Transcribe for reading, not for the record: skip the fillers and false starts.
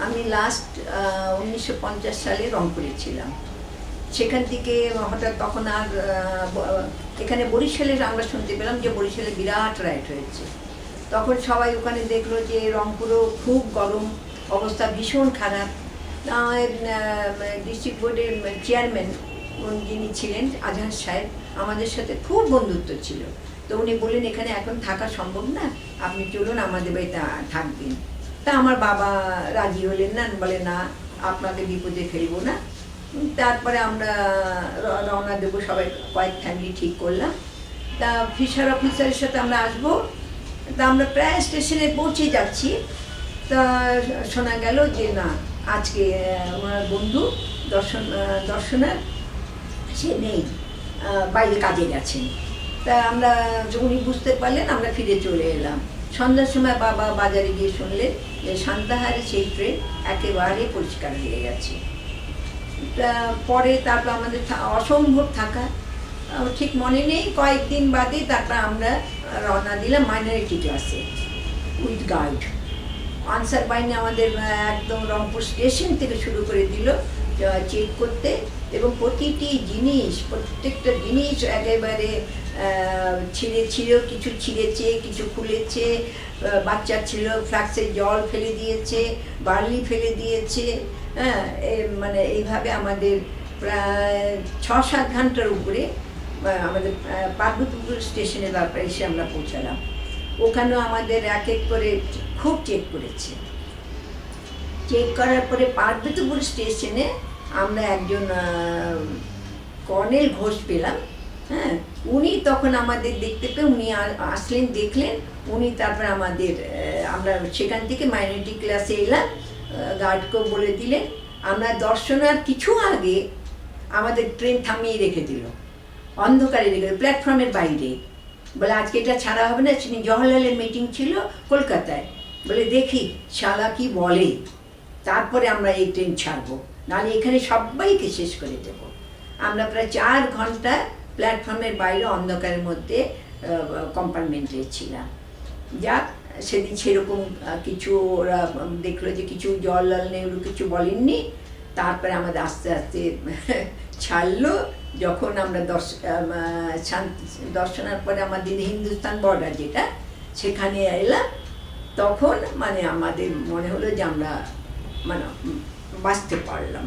আমি লাস্ট 1950 সালে রংপুরে ছিলাম। সেখান থেকে হঠাৎ তখন আর এখানে বরিশালে আমরা শুনতে পেলাম যে বরিশালে বিরাট রাইট হয়েছে। তখন সবাই ওখানে দেখলো যে রংপুরও খুব গরম, অবস্থা ভীষণ খারাপ। ডিস্ট্রিক্ট বোর্ডের চেয়ারম্যান যিনি ছিলেন আজহার সাহেব, আমাদের সাথে খুব বন্ধুত্ব ছিল। তো উনি বললেন এখানে এখন থাকা সম্ভব না, আপনি চলুন আমাদের বাড়িতে থাকবেন। তা আমার বাবা রাজি হলেন না, বলে না আপনাকে বিপদে ফেলবো না। তারপরে আমরা রওনা দেবো, সবাই কয়েক ফ্যামিলি ঠিক করলাম। তা ফিশার অফিসারের সাথে আমরা আসবো। তা আমরা প্রায় স্টেশনে পৌঁছে যাচ্ছি, তা শোনা গেল যে না, আজকে ওনার বন্ধু দর্শনার সে নেই, বাইরে কাজে গেছেন। তা আমরা উনি বুঝতে পারলেন, আমরা ফিরে চলে এলাম। সন্ধ্যার সময় বাবা বাজারে গিয়ে শুনলেন যে সান্তাহারে সেই ট্রেন একেবারে পরিষ্কার হয়ে গেছে। পরে তারপর আমাদের অসম্ভব থাকা, ঠিক মনে নেই, কয়েকদিন বাদে তারপর আমরা রওনা দিলাম মাইনরিটি ক্লাসে উইথ গাইড। আনসার বাইনে আমাদের একদম রংপুর স্টেশন থেকে শুরু করে দিল চেক করতে, এবং প্রতিটি জিনিস, প্রত্যেকটা জিনিস একেবারে ছিঁড়েও, কিছু ছিঁড়েছে, কিছু খুলেছে, বাচ্চা ছিল ফ্লাক্সে জল ফেলে দিয়েছে, বার্লি ফেলে দিয়েছে। হ্যাঁ, মানে এইভাবে আমাদের প্রায় 6-7 ঘন্টার উপরে আমাদের পার্বতীপুর স্টেশনে তারপরে এসে আমরা পৌঁছালাম। ওখানেও আমাদের এক এক করে খুব চেক করেছে। চেক করার পরে পার্বতীপুর স্টেশনে আমরা একজন কর্নেল ঘোষ পেলাম। হ্যাঁ, উনি তখন আমাদের দেখতে পেয়ে উনি আসলেন, দেখলেন উনি, তারপরে আমাদের আমরা সেখান থেকে মাইনরিটি ক্লাসে এলাম। গার্ডকেও বলে দিলেন। আমরা দর্শনার কিছু আগে আমাদের ট্রেন থামিয়ে রেখে দিল, অন্ধকারে রেখে দিল প্ল্যাটফর্মের বাইরে। বলে আজকে এটা ছাড়া হবে না, জওহরলালের মিটিং ছিল কলকাতায়। বলে দেখি শালা কি বলে, তারপরে আমরা এই ট্রেন ছাড়বো, নাহলে এখানে সবাইকে শেষ করে দেবো। আমরা প্রায় 4 ঘন্টা প্ল্যাটফর্মের বাইরে অন্ধকারের মধ্যে কম্পার্টমেন্টে ছিলাম। যাক, সেদিন সেরকম কিছু ওরা দেখলো যে কিছু জওহরলাল নেহরু কিছু বলেননি। তারপরে আমাদের আস্তে আস্তে ছাড়লো। যখন আমরা দর্শনার পরে আমাদের হিন্দুস্তান বর্ডার যেটা, সেখানে এলাম, তখন মানে আমাদের মনে হলো যে আমরা মানে বাঁচতে পারলাম।